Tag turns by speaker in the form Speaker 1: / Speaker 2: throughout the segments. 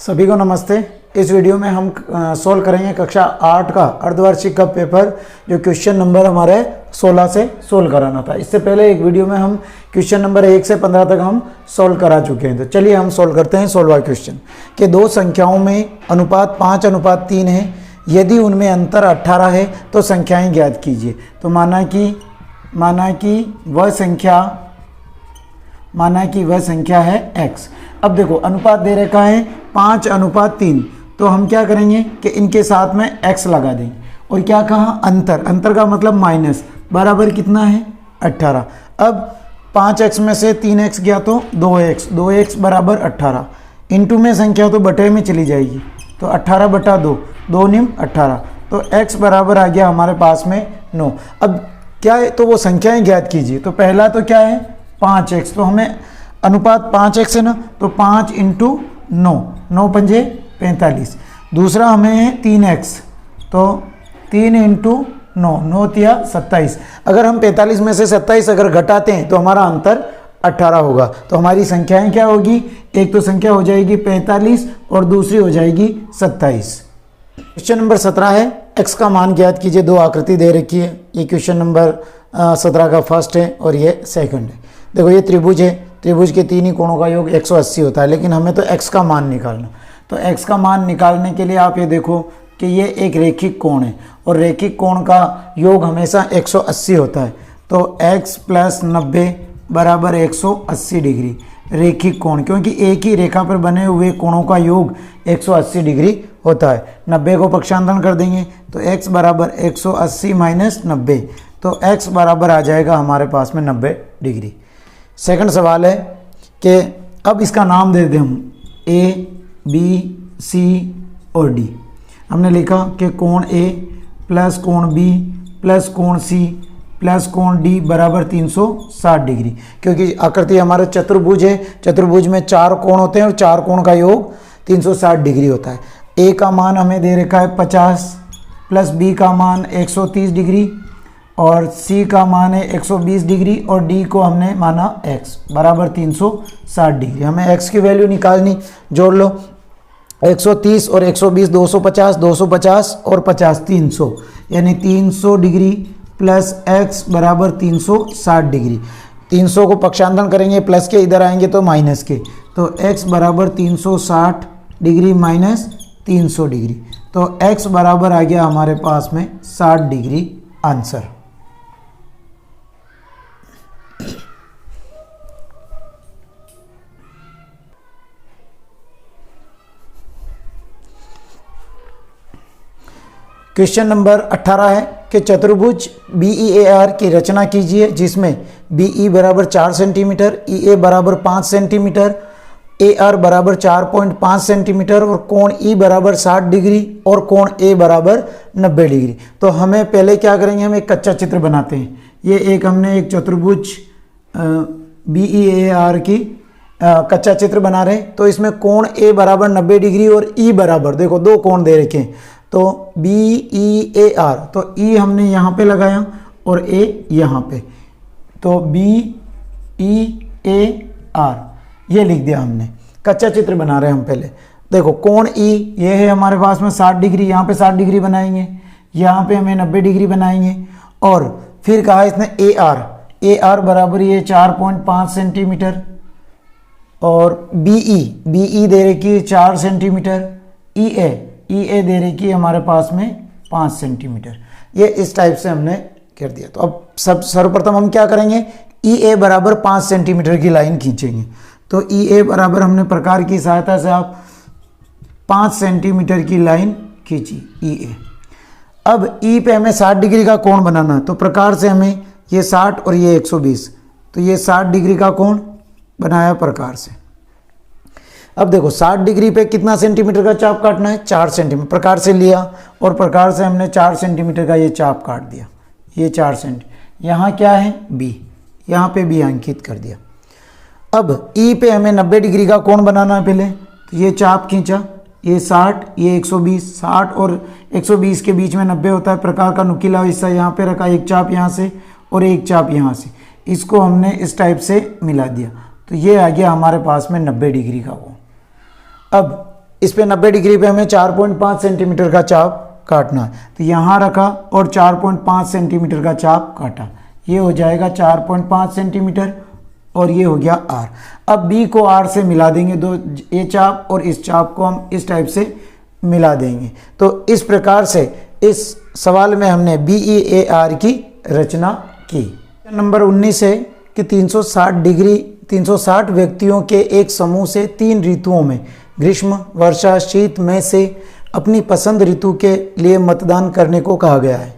Speaker 1: सभी को नमस्ते। इस वीडियो में हम सॉल्व करेंगे कक्षा 8 का अर्धवार्षिक का पेपर, जो क्वेश्चन नंबर हमारे 16 से सोल्व कराना था। इससे पहले एक वीडियो में हम क्वेश्चन नंबर 1 से 15 तक हम सॉल्व करा चुके हैं। तो चलिए हम सॉल्व करते हैं 16वां क्वेश्चन कि दो संख्याओं में अनुपात 5:3 है, यदि उनमें अंतर 18 है तो संख्याएँ ज्ञात कीजिए। तो माना कि वह संख्या है x। अब देखो अनुपात दे रखा है 5:3, तो हम क्या करेंगे कि इनके साथ में x लगा देंगे। और क्या कहा, अंतर का मतलब माइनस, बराबर कितना है 18। अब 5x में से 3x गया तो 2x बराबर 18। इनटू में संख्या तो बटे में चली जाएगी, तो 18/2, 2 निम 18, तो x बराबर आ गया हमारे पास में 9। अब क्या है, तो वो संख्याएं ज्ञात कीजिए। तो पहला तो क्या है 5x, तो हमें अनुपात 5x है ना, तो 5 × 9, 9 पंजे 45। दूसरा हमें है 3x, तो 3 × 9, 9 तिया 27। अगर हम 45 में से 27 अगर घटाते हैं तो हमारा अंतर 18 होगा। तो हमारी संख्याएं क्या होगी, एक तो संख्या हो जाएगी 45 और दूसरी हो जाएगी 27। क्वेश्चन नंबर 17 है, x का मान ज्ञात कीजिए। दो आकृति दे रखी है, ये क्वेश्चन नंबर 17 का फर्स्ट है और ये सेकंड है। देखो ये त्रिभुज है, त्रिभुज के तीन ही कोणों का योग 180 होता है, लेकिन हमें तो x का मान निकालना। तो x का मान निकालने के लिए आप ये देखो कि ये एक रेखिक कोण है और रेखिक कोण का योग हमेशा 180 होता है। तो x + 90 बराबर 180 डिग्री रेखिक कोण, क्योंकि एक ही रेखा पर बने हुए कोणों का योग 180 डिग्री होता है। 90 को पक्षांतरण कर देंगे तो x बराबर 180 - 90, तो x बराबर आ जाएगा हमारे पास में 90 डिग्री। सेकंड सवाल है कि अब इसका नाम दे दें हम A, B, C और D। हमने लिखा कि कोण A प्लस कोण B प्लस कोण C प्लस कोण D बराबर 360 डिग्री, क्योंकि आकृति हमारा चतुर्भुज है। चतुर्भुज में 4 कोण होते हैं और 4 कोण का योग 360 डिग्री होता है। A का मान हमें दे रखा है 50 प्लस B का मान 130 डिग्री और C का मान है 120 डिग्री और D को हमने माना x बराबर 360 डिग्री। हमें x की वैल्यू निकालनी, जोड़ लो 130 और 120 250, 250 और 50 300, यानी 300 डिग्री प्लस x बराबर 360 डिग्री। 300 को पक्षांतरण करेंगे, प्लस के इधर आएंगे तो माइनस के, तो x बराबर 360 डिग्री माइनस 300 डिग्री, तो x बराबर आ गया हमारे पास में 60 डिग्री आंसर। क्वेश्चन नंबर 18 है कि चतुर्भुज BEAR की रचना कीजिए, जिसमें BE बराबर 4 सेंटीमीटर, EA बराबर 5 सेंटीमीटर, AR बराबर 4.5 सेंटीमीटर और कोण E बराबर 60 डिग्री और कोण A बराबर 90 डिग्री। तो हमें पहले क्या करेंगे, हम एक कच्चा चित्र बनाते हैं। ये हमने एक चतुर्भुज BEAR की कच्चा चित्र बना रहे हैं। तो इसमें कोण A बराबर 90 डिग्री और E बराबर, देखो दो कोण दे रखे हैं, तो BEAR, तो E हमने यहाँ पे लगाया और A यहाँ पे, तो BEAR ये लिख दिया हमने। कच्चा चित्र बना रहे हैं हम पहले। देखो कोण E ये है हमारे पास में 60 डिग्री, यहाँ पे 60 डिग्री बनाएंगे, यहाँ पे हमें 90 डिग्री बनाएंगे। और फिर कहा इसने AR बराबर ये 4.5 सेंटीमीटर और BE दे रखी है 4 सेंटीमीटर, EA दे रखी है हमारे पास में 5 सेंटीमीटर। ये इस टाइप से हमने कर दिया। तो अब सर्वप्रथम हम क्या करेंगे, EA बराबर 5 सेंटीमीटर की लाइन खींचेंगे। तो EA बराबर हमने प्रकार की सहायता से आप 5 सेंटीमीटर की लाइन खींची EA। अब E पे हमें 60 डिग्री का कोण बनाना है, तो प्रकार से हमें ये 60 और ये 120, तो ये 60 डिग्री का कोण बनाया प्रकार से। अब देखो 60 डिग्री पे कितना सेंटीमीटर का चाप काटना है, 4 सेंटीमीटर। प्रकार से लिया और प्रकार से हमने 4 सेंटीमीटर का ये चाप काट दिया, ये 4 सेंटीमीटर। यहाँ क्या है B, यहाँ पे B अंकित कर दिया। अब E पे हमें 90 डिग्री का कोण बनाना है पहले, तो ये चाप खींचा, ये 60, ये 120, 60 और 120 के बीच में 90 होता है। प्रकार का नुकीला हिस्सा यहाँ पे रखा, एक चाप यहाँ से और एक चाप यहाँ से, इसको हमने इस टाइप से मिला दिया, तो ये आ गया हमारे पास में 90 डिग्री का कोण। अब इस पे 90 डिग्री पे हमें 4.5 सेंटीमीटर का चाप काटना है, तो यहाँ रखा और 4.5 सेंटीमीटर का चाप काटा, ये हो जाएगा 4.5 सेंटीमीटर और ये हो गया R। अब B को R से मिला देंगे, दो ये चाप और इस चाप को हम इस टाइप से मिला देंगे। तो इस प्रकार से इस सवाल में हमने BEAR की रचना की। नंबर 19 है कि 360 व्यक्तियों के एक समूह से 3 ऋतुओं में ग्रीष्म, वर्षा, शीत में से अपनी पसंद ऋतु के लिए मतदान करने को कहा गया है।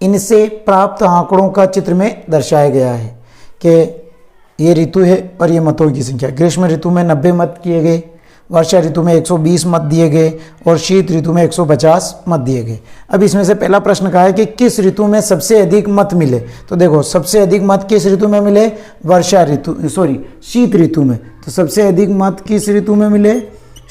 Speaker 1: इनसे प्राप्त आंकड़ों का चित्र में दर्शाया गया है कि ये ऋतु है और ये मतों की संख्या। ग्रीष्म ऋतु में 90 मत किए गए, वर्षा ऋतु में 120 मत दिए गए और शीत ऋतु में 150 मत दिए गए। अब इसमें से पहला प्रश्न कहा है कि किस ऋतु में सबसे अधिक मत मिले। तो देखो सबसे अधिक मत किस ऋतु में मिले, शीत ऋतु में। तो सबसे अधिक मत किस ऋतु में मिले,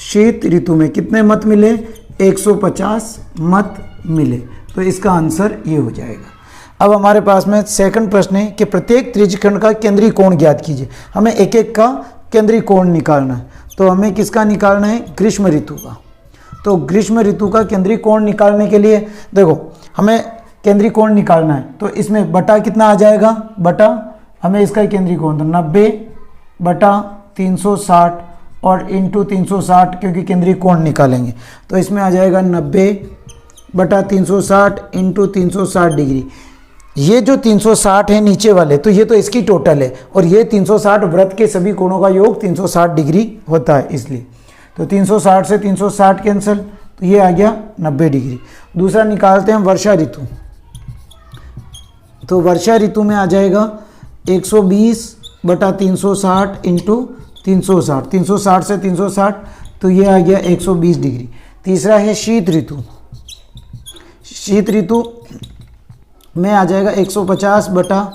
Speaker 1: शीत ऋतु में। कितने मत मिले, 150 मत मिले। तो इसका आंसर ये हो जाएगा। अब हमारे पास में सेकंड प्रश्न है कि प्रत्येक त्रिज्यखंड का केंद्रीय कोण ज्ञात कीजिए। हमें एक एक का केंद्रीय कोण निकालना है। तो हमें किसका निकालना है, ग्रीष्म ऋतु का। तो ग्रीष्म ऋतु का केंद्रीय कोण निकालने के लिए देखो हमें केंद्रीय कोण निकालना है, तो इसमें बटा कितना आ जाएगा, बटा हमें इसका केंद्रीय कोण तो 90 बटा 360 और इंटू 360 क्योंकि केंद्रीय कोण निकालेंगे। तो इसमें आ जाएगा 90 बटा 360 इंटू 360 डिग्री। ये जो 360 है नीचे वाले, तो ये तो इसकी टोटल है और ये 360 वृत्त के सभी कोणों का योग 360 डिग्री होता है, इसलिए तो 360 से 360 कैंसिल, तो ये आ गया 90 डिग्री। दूसरा निकालते हैं वर्षा ऋतु। तो वर्षा ऋतु में आ जाएगा 120 बटा 360 इंटू 360, 360 से 360 तो ये आ गया 120 डिग्री। तीसरा है शीत ऋतु। शीत ऋतु में आ जाएगा 150 बटा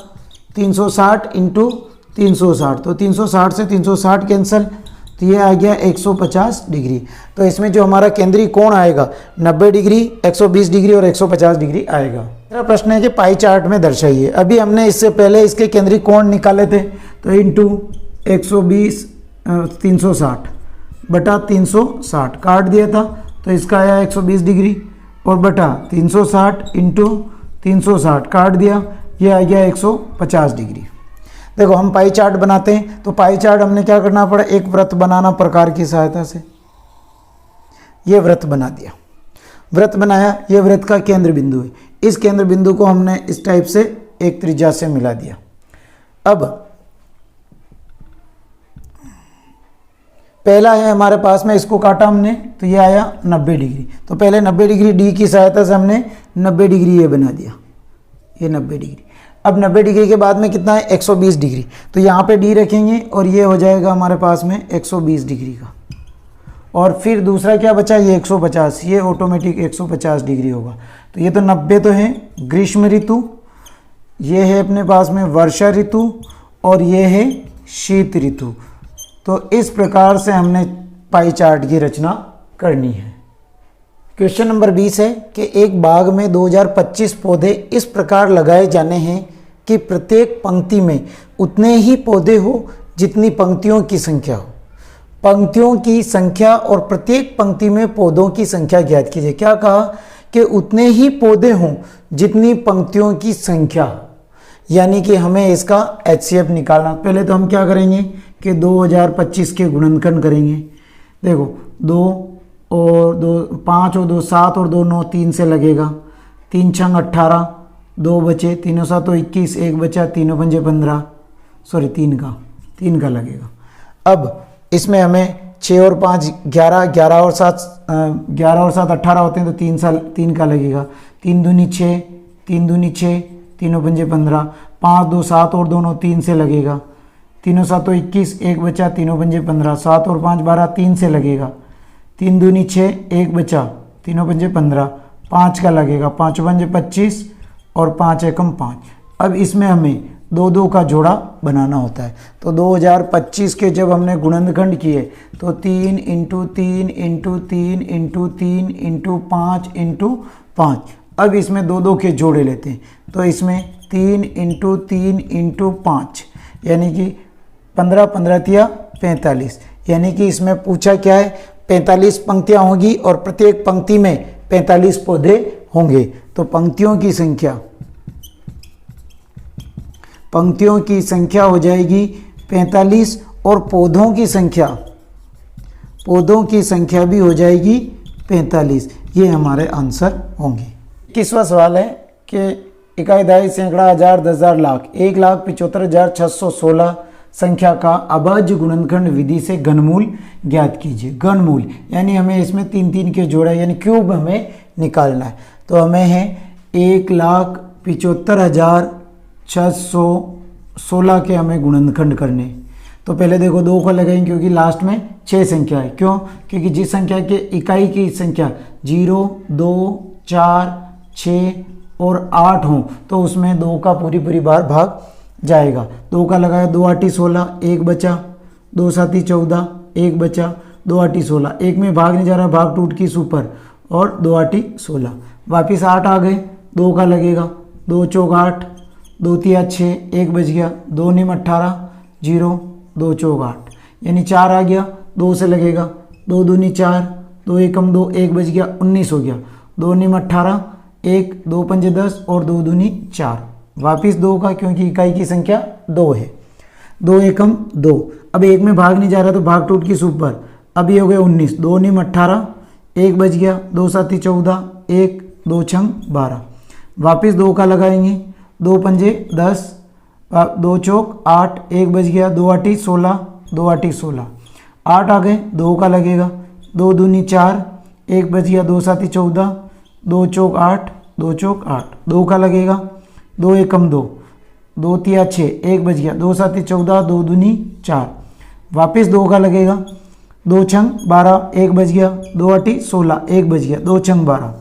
Speaker 1: 360 इंटू 360, तो 360 से 360 कैंसिल, तो ये आ गया 150 डिग्री। तो इसमें जो हमारा केंद्रीय कोण आएगा 90 डिग्री, 120 डिग्री और 150 डिग्री आएगा। मेरा प्रश्न है कि पाई चार्ट में दर्शाइए। अभी हमने इससे पहले इसके केंद्रीय कोण निकाले थे, तो इंटू 120 360 बटा 360 काट दिया था, तो इसका आया 120 डिग्री और बटा 360 इंटू 360 काट दिया, ये आ गया 150 डिग्री। देखो हम पाई चार्ट बनाते हैं, तो पाई चार्ट हमने क्या करना पड़ा, एक वृत्त बनाना प्रकार की सहायता से। ये वृत्त बना दिया, वृत्त बनाया, ये वृत्त का केंद्र बिंदु है। इस केंद्र बिंदु को हमने इस टाइप से एक त्रिज्या से मिला दिया। अब पहला है हमारे पास में, इसको काटा हमने, तो ये आया 90 डिग्री। तो पहले 90 डिग्री डी की सहायता से हमने 90 डिग्री ये बना दिया, ये 90 डिग्री। अब 90 डिग्री के बाद में कितना है, 120 डिग्री। तो यहाँ पे डी रखेंगे और ये हो जाएगा हमारे पास में 120 डिग्री का। और फिर दूसरा क्या बचा, ये 150, ये ऑटोमेटिक 150 डिग्री होगा। तो ये तो 90 तो है ग्रीष्म ऋतु, ये है अपने पास में वर्षा ऋतु और ये है शीत ऋतु। तो इस प्रकार से हमने पाई चार्ट की रचना करनी है। क्वेश्चन नंबर 20 है कि एक बाग में 2025 पौधे इस प्रकार लगाए जाने हैं कि प्रत्येक पंक्ति में उतने ही पौधे हो जितनी पंक्तियों की संख्या हो। पंक्तियों की संख्या और प्रत्येक पंक्ति में पौधों की संख्या ज्ञात कीजिए। क्या कहा कि उतने ही पौधे हों जितनी पंक्तियों की संख्या हो, यानी कि हमें इसका HCF निकालना। पहले तो हम क्या करेंगे कि 2025 के गुणनखंड करेंगे। देखो 2 और 2 5 और 2 7 और 2 9 3 से लगेगा, 3 छंग 18, 2 बचे, 3 7 तो 21, 1 बचा, 3 पंजे 15, सॉरी 3 का लगेगा। अब इसमें हमें 6 और 5 11, 11 और 7 18 होते हैं, तो 3 का लगेगा। 3 दूनी 6, 3 दूनी 6, 3 पंजे 15, 5 2 7 और 2 9 3 से लगेगा, 3 7 तो 21, 1 बचा, 3 पंजे 15, 7 और 5 12 3 से लगेगा, 3 दूनी 6, 1 बचा, 3 पंजे 15, 5 का लगेगा, 5 पंजे 25 और 5 एकम 5। अब इसमें हमें 2 का जोड़ा बनाना होता है। तो 2025 के जब हमने गुणनखंड किए तो 3 into 3 into 3 into 3 into 5 into 5। अब इसमें 2 के जोड़े लेते हैं, तो इसमें 3 इंटू 3 इंटू 5 यानी कि 15 15 तिया 45, यानी कि इसमें पूछा क्या है, 45 पंक्तियां होंगी और प्रत्येक पंक्ति में 45 पौधे होंगे। तो पंक्तियों की संख्या हो जाएगी 45 और पौधों की संख्या भी हो जाएगी 45। ये हमारे आंसर होंगे। 21वां सवाल है कि इकाई, दहाई, सैकड़ा, हजार, 10,000, लाख, 1,75,616 संख्या का अभाज्य गुणनखंड विधि से घनमूल ज्ञात कीजिए। घनमूल यानी हमें इसमें 3 के जोड़े यानी क्यूब हमें निकालना है। तो हमें है 1,75,616 के हमें गुणनखंड करने। तो पहले देखो 2 को लगाएंगे क्योंकि लास्ट में 6 संख्या है। क्यों? क्योंकि जिस संख्या के इकाई की संख्या 0, 2, 4, 6 और 8 हो तो उसमें 2 का पूरी बार भाग जाएगा। 2 का लगाया, 2 8 16, 1 बचा, 2 7 14, 1 बचा, 2 8 16, 1 में भाग नहीं जा रहा, भाग टूट की ऊपर और 2 8 16, वापिस 8 आ गए, 2 का लगेगा, 2 चौक 8, 2 3 6, 1 बच गया, 2 9 18, 0, 2 चौक 8 यानी 4 आ गया, 2 से लगेगा, 2 दूनी 4, 2 एकम 2, 1 बच गया, 19 हो गया, 2 9 18, 1, 2 पंजे 10 और 2 दूनी 4, वापिस 2 का क्योंकि इकाई की संख्या 2 है, 2 एकम 2। अब 1 में भाग नहीं जा रहा तो भाग टूट की ऊपर, अब ये हो गया 19, 2 9 18, 1 बच गया, 2 7 14, 1, 2 6 12, वापिस 2 का लगाएंगे, 2 पंजे 10, 2 चौक 8, 1 बच गया, 2 8 16, 2 8 16, 8 आ गए, 2 का लगेगा, 2 दूनी 4, 1 बच गया, 2 7 14, 2 चौक 8, 2 चौक 8, 2 का लगेगा, 2 एकम 2, 2 3 6, 1 बच गया, 2 7 14, 2 दूनी 4, वापिस 2 का लगेगा, 2 6 12, 1 बच गया, 2 8 16, 1 बच गया, 2 6 12,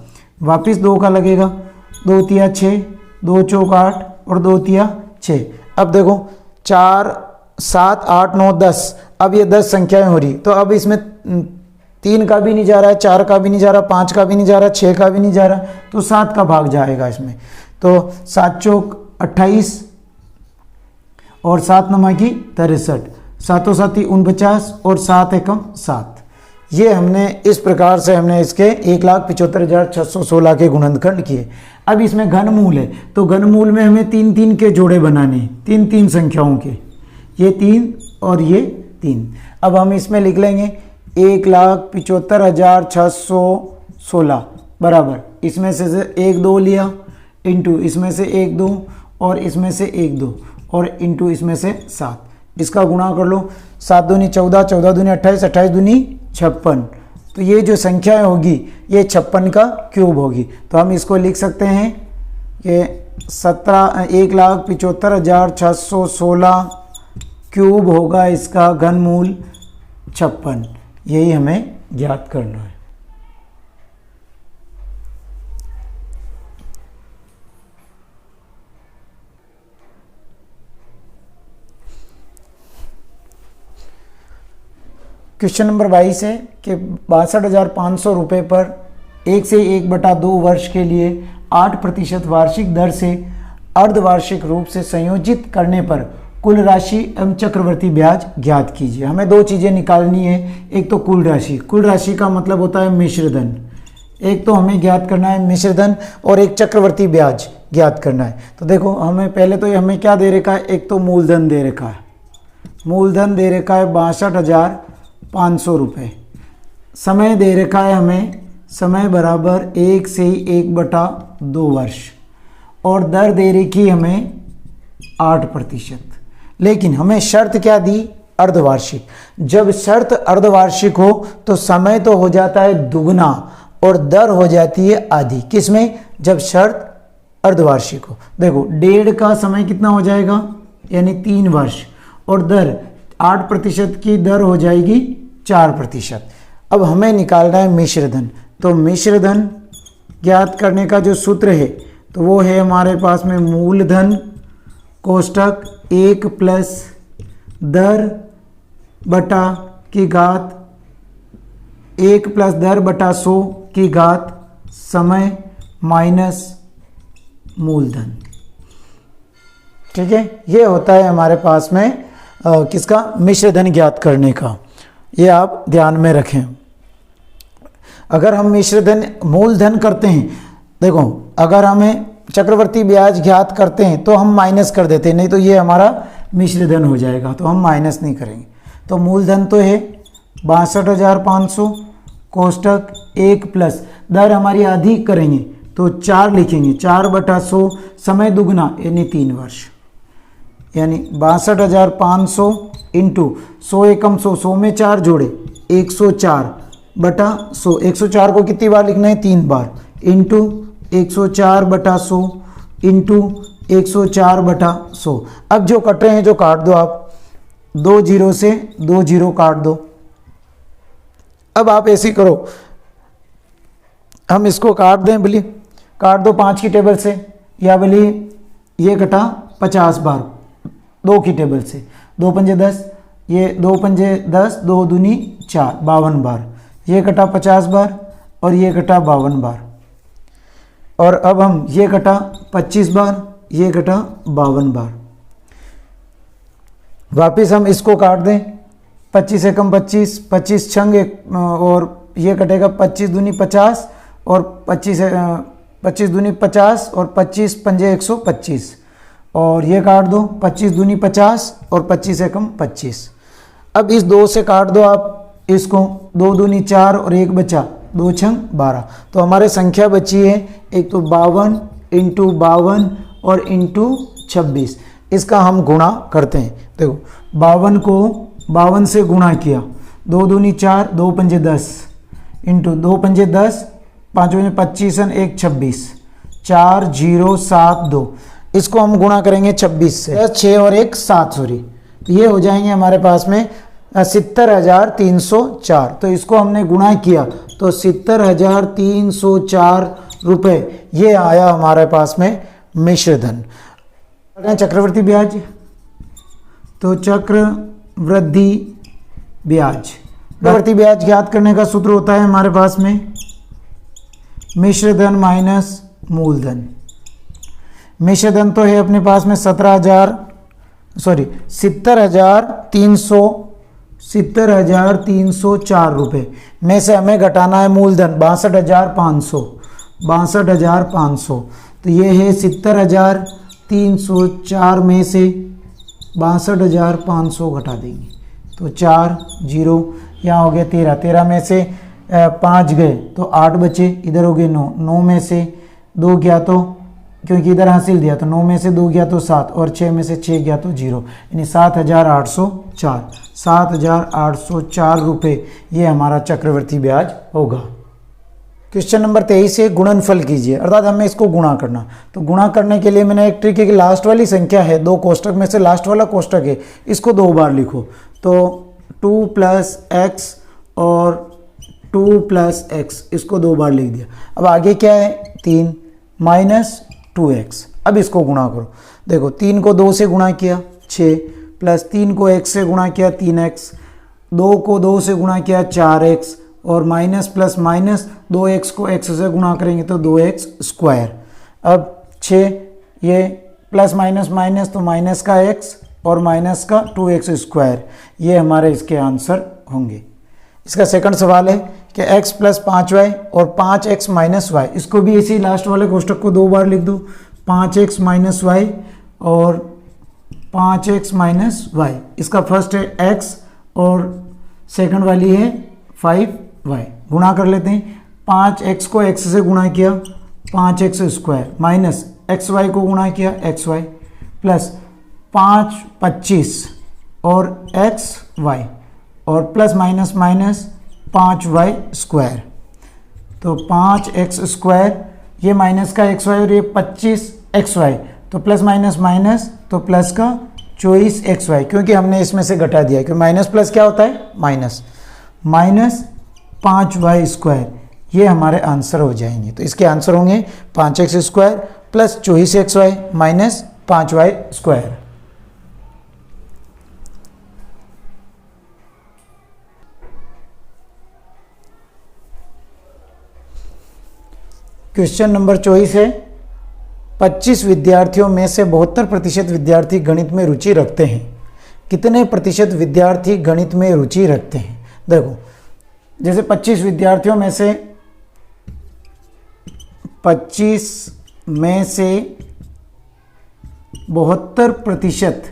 Speaker 1: वापिस 2 का लगेगा, 2 3 6, 2 चौक 8 और 2 3 6। अब देखो 4 7 8 9 10, अब ये 10 संख्याएं हो रही, तो अब इसमें 3 का भी नहीं जा रहा है, 4 का भी नहीं जा रहा, 5 का भी नहीं जा रहा, 6 का भी नहीं जा रहा, तो 7 का भाग जाएगा इसमें। तो 7 चौक 28 और 7 नमा की 63, 7 7 49 और 7 एकम 7। ये हमने इस प्रकार से हमने इसके 1,75,616 के गुणनखंड किए। अब इसमें घनमूल है तो घनमूल में हमें 3 के जोड़े बनाने, 3 संख्याओं के, ये 3 और ये 3। अब हम इसमें लिख लेंगे 1,75,616 बराबर, इसमें से 1 2 लिया, इंटू इसमें से 1 2 और इसमें से 1 2 और इंटू इसमें से 7, इसका गुणा कर लो, 7 दूनी 14, 14 दूनी 28, 28 दूनी 56। तो ये जो संख्याएं होगी ये 56 का क्यूब होगी। तो हम इसको लिख सकते हैं कि 1,75,616 क्यूब होगा इसका घनमूल 56। यही हमें ज्ञात करना है। क्वेश्चन नंबर 22 है कि 62,500 रुपये पर 1 से 1/2 वर्ष के लिए 8% वार्षिक दर से अर्धवार्षिक रूप से संयोजित करने पर कुल राशि एवं चक्रवर्ती ब्याज ज्ञात कीजिए। हमें 2 चीज़ें निकालनी है, एक तो कुल राशि का मतलब होता है मिश्र धन, एक तो हमें ज्ञात करना है मिश्र धन और एक चक्रवर्ती ब्याज ज्ञात करना है। तो देखो हमें पहले तो हमें क्या दे रखा है, एक तो मूलधन दे रखा है, मूलधन दे रखा है 62,500 रुपये, समय दे रखा है हमें, समय बराबर 1 से 1/2 वर्ष और दर दे रखी हमें 8%। लेकिन हमें शर्त क्या दी, अर्धवार्षिक। जब शर्त अर्धवार्षिक हो तो समय तो हो जाता है दुगना और दर हो जाती है आधी। किसमें, जब शर्त अर्धवार्षिक हो। देखो 1.5 का समय कितना हो जाएगा, यानी 3 वर्ष, और दर 8% की दर हो जाएगी 4%। अब हमें निकालना है मिश्र धन। तो मिश्र धन ज्ञात करने का जो सूत्र है तो वो है हमारे पास में मूलधन कोष्टक 1 प्लस दर बटा की घात 1 प्लस दर बटा 100 की घात समय माइनस मूलधन। ठीक है, ये होता है हमारे पास में किसका, मिश्र धन ज्ञात करने का। ये आप ध्यान में रखें। अगर हम मिश्रधन मूलधन करते हैं, देखो अगर हमें चक्रवर्ती ब्याज ज्ञात करते हैं तो हम माइनस कर देते हैं, नहीं तो ये हमारा मिश्रधन हो जाएगा, तो हम माइनस नहीं करेंगे। तो मूलधन तो है 62,500 कोष्टक 1 प्लस दर हमारी आधी करेंगे तो 4 लिखेंगे, 4/100 समय दुगना यानी 3 वर्ष, यानी 62,500 इंटू 100 एकम 100, 100 में 4 जोड़े 104/100, 104 को कितनी बार लिखना है 3 बार, इंटू 104/100 इंटू 104/100। अब जो कट रहे हैं जो काट दो आप, 2 जीरो से 2 जीरो काट दो। अब आप ऐसे ही करो, हम इसको काट दें, बोलिए काट दो 5 की टेबल से, या बोलिए ये कटा 50 बार 2 की टेबल से, 2 पंजे 10, ये 2 पंजे 10, 2 दूनी 4, 52 बार, ये कटा 50 बार और ये कटा 52 बार। और अब हम ये कटा 25 बार, ये कटा 52 बार। वापिस हम इसको काट दें, 25 एकम 25, 25 छंग एक, और ये कटेगा 25 दूनी 50 और 25 दूनी 50 और 25 पंजे 125, और ये काट दो 25 दूनी 50 और 25 एकम 25। अब इस 2 से काट दो आप इसको, 2 दूनी 4 और 1 बचा, 2 छंग 12। तो हमारे संख्या बची है एक तो 52 इंटू 52 और इंटू 26। इसका हम गुणा करते हैं। देखो 52 को 52 से गुणा किया, 2 दूनी 4, 2 पंजे 10 इंटू 2 पंजे 10, 5 पंजे 25 और 1 26, 4072। इसको हम गुणा करेंगे 26 से, 6 और 1 7, सॉरी, तो ये हो जाएंगे हमारे पास में 70,304। तो इसको हमने गुणा किया तो 70,304 रुपये ये आया हमारे पास में मिश्रधन। चक्रवृद्धि ब्याज, तो चक्रवृद्धि ब्याज ज्ञात करने का सूत्र होता है हमारे पास में मिश्रधन माइनस मूलधन। मिश्रधन तो है अपने पास में 70,304 रुपये में से हमें घटाना है मूलधन 62,500। तो ये है 70,304 में से 62,500 घटा देंगे तो 4 जीरो, यहाँ हो गया 13, 13 में से 5 गए तो 8 बचे, इधर हो गए 9, 9 में से 2 गया तो, क्योंकि इधर हासिल दिया तो 9 में से 2 गया तो 7 और 6 में से 6 गया तो 0, यानी 7,804 रुपये ये हमारा चक्रवृद्धि ब्याज होगा। क्वेश्चन नंबर 23 है गुणनफल कीजिए, अर्थात हमें इसको गुणा करना। तो गुणा करने के लिए मैंने एक ट्रिक है कि लास्ट वाली संख्या है, 2 कोष्टक में से लास्ट वाला कोष्टक है, इसको 2 बार लिखो। तो 2 प्लस एक्स और 2 प्लस एक्स, इसको 2 बार लिख दिया। अब आगे क्या है 3 माइनस 2x। अब इसको गुणा करो, देखो 3 को 2 से गुणा किया 6, प्लस 3 को x से गुणा किया 3x, 2 को 2 से गुणा किया 4x, और माइनस प्लस माइनस 2x को x से गुणा करेंगे तो 2x स्क्वायर। अब 6 ये प्लस माइनस माइनस तो माइनस का x और माइनस का 2x स्क्वायर, ये हमारे इसके आंसर होंगे। इसका सेकंड सवाल है कि x प्लस 5y और 5x माइनस वाई, इसको भी इसी लास्ट वाले कोष्टक को 2 बार लिख दो, 5x माइनस वाई और 5x माइनस वाई। इसका फर्स्ट है x और सेकंड वाली है 5y। गुणा कर लेते हैं, 5x को x से गुणा किया 5x स्क्वायर, माइनस xy को गुणा किया xy, प्लस 5 25 और xy, और plus minus minus 5y square, तो 5x स्क्वायर, ये माइनस का xy और ये 25xy, तो प्लस माइनस माइनस तो प्लस का 24xy, क्योंकि हमने इसमें से घटा दिया, क्योंकि माइनस प्लस क्या होता है माइनस, माइनस 5y स्क्वायर, ये हमारे आंसर हो जाएंगे। तो इसके आंसर होंगे 5x square plus 24xy minus 5y square. Question number 24 है 25 विद्यार्थियों में से 72% विद्यार्थी गणित में रुचि रखते हैं, कितने प्रतिशत विद्यार्थी गणित में रुचि रखते हैं। देखो जैसे 25 विद्यार्थियों में से 25 में से 72%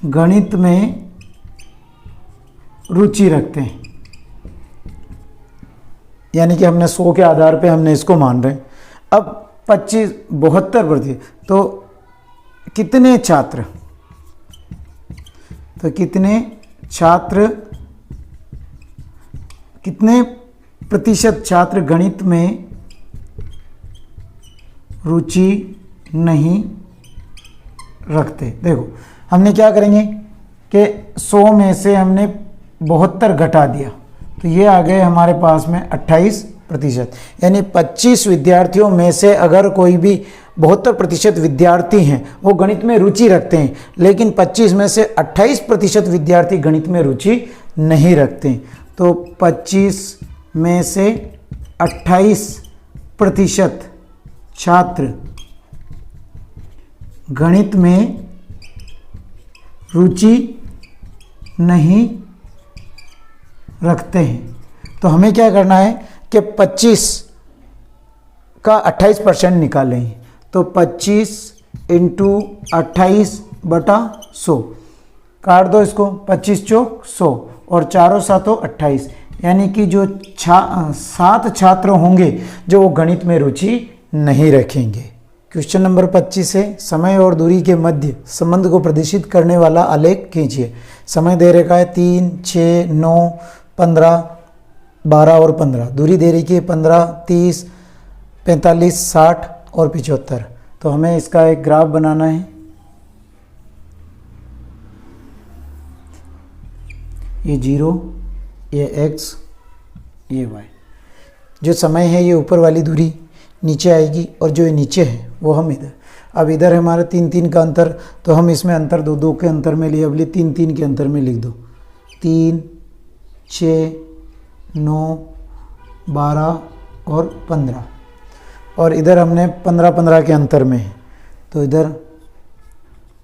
Speaker 1: गणित में रुचि रखते हैं, यानी कि हमने 100 के आधार पे हमने इसको मान रहे हैं। अब 72% तो कितने छात्र, कितने प्रतिशत छात्र गणित में रुचि नहीं रखते। देखो हमने क्या करेंगे कि 100 में से हमने 72 घटा दिया, तो ये आ गए हमारे पास में 28%, यानी 25 विद्यार्थियों में से अगर कोई भी 72% विद्यार्थी हैं वो गणित में रुचि रखते हैं, लेकिन 25 में से 28% विद्यार्थी गणित में रुचि नहीं रखते हैं। तो 25 में से 28% छात्र गणित में रुचि नहीं रखते हैं। तो हमें क्या करना है कि 25 का 28% निकालें। तो 25 इंटू 28/100, काट दो इसको, 25 चौक 100 और 4 7 28, यानी कि जो 7 छात्र होंगे जो वो गणित में रुचि नहीं रखेंगे। क्वेश्चन नंबर 25 है, समय और दूरी के मध्य संबंध को प्रदर्शित करने वाला आलेख खींचिए। समय दे रखा है 3, 6, 9, 15, 12 और 15। दूरी दे रखी है 15, 30, 45, 60 और 75। तो हमें इसका एक ग्राफ बनाना है। ये 0, ये x, ये y। जो समय है ये ऊपर वाली दूरी नीचे आएगी और जो ये नीचे है वो हम इधर। अब इधर हमारा 3 3 का अंतर, तो हम इसमें अंतर 2 2 के अंतर में लिए, अब 3 3 के अंतर में लिख दो। 3, 6, 9, 12 और 15, और इधर हमने 15 15 के अंतर में है, तो इधर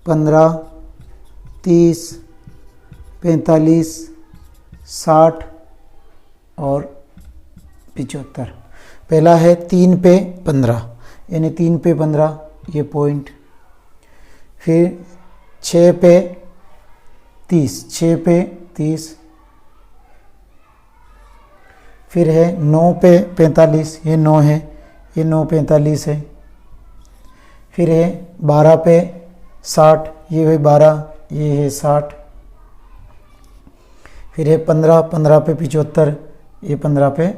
Speaker 1: 15, 30, 45, 60 और 75। पहला है 3 पे 15, यानी 3 पे 15 ये पॉइंट, फिर 6 पे 30, 6 पे 30, फिर है 9 पे 45, ये 9 है, ये 9 45 है, फिर है 12 पे 60, ये है 12, ये है 60, फिर है 15 15 पे 75, ये 15 पे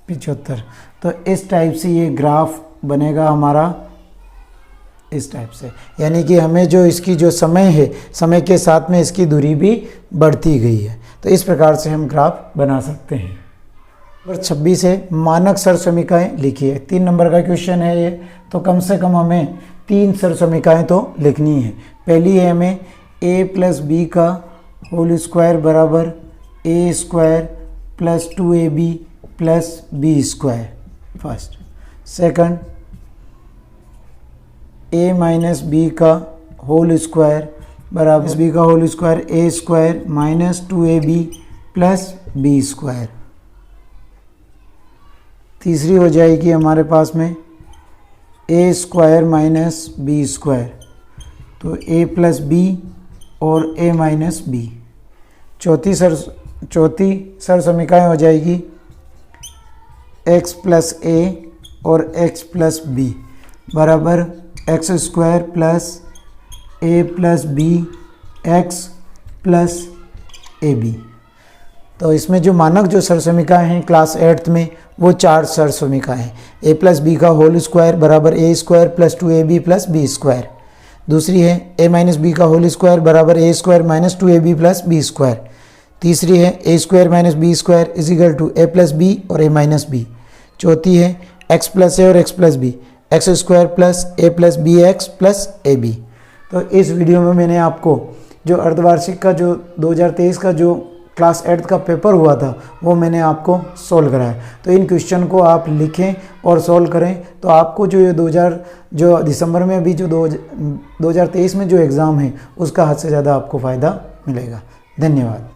Speaker 1: 75। तो इस टाइप से ये ग्राफ बनेगा हमारा, इस टाइप से, यानी कि हमें जो इसकी जो समय है, समय के साथ में इसकी दूरी भी बढ़ती गई है। तो इस प्रकार से हम ग्राफ बना सकते हैं। नंबर 26 है, मानक सरसमीकाएँ लिखिए। 3 नंबर का क्वेश्चन है ये, तो कम से कम हमें 3 सरसमीकाएँ तो लिखनी है। पहली है हमें a + b का होल स्क्वायर बराबर a² + 2ab + b², first. Second, a - b का होल स्क्वायर बराबर b का whole square a² - 2ab + b²। तीसरी हो जाएगी हमारे पास में a² - b², तो a + b और a - b। चौथी सरसमीकाएँ हो जाएगी x + a और x + b बराबर x² + a + b x + ab। तो इसमें जो मानक जो सरसमीकाएँ हैं क्लास 8th में वो 4 सरसमीकाएँ हैं। a + b का होल स्क्वायर बराबर a² + 2ab + b²। दूसरी है a - b का होल स्क्वायर बराबर a² - 2ab + b²। तीसरी है a² - b² = a + b और a - b। चौथी है x + a और x + b, x² + a + bx + ab। तो इस वीडियो में मैंने आपको जो अर्धवार्षिक का जो 2023 का जो क्लास 8th का पेपर हुआ था वो मैंने आपको सोल्व कराया। तो इन क्वेश्चन को आप लिखें और सोल्व करें, तो आपको जो ये जो दिसंबर में अभी जो 2023 में जो एग्ज़ाम है उसका हद से ज़्यादा आपको फ़ायदा मिलेगा। धन्यवाद।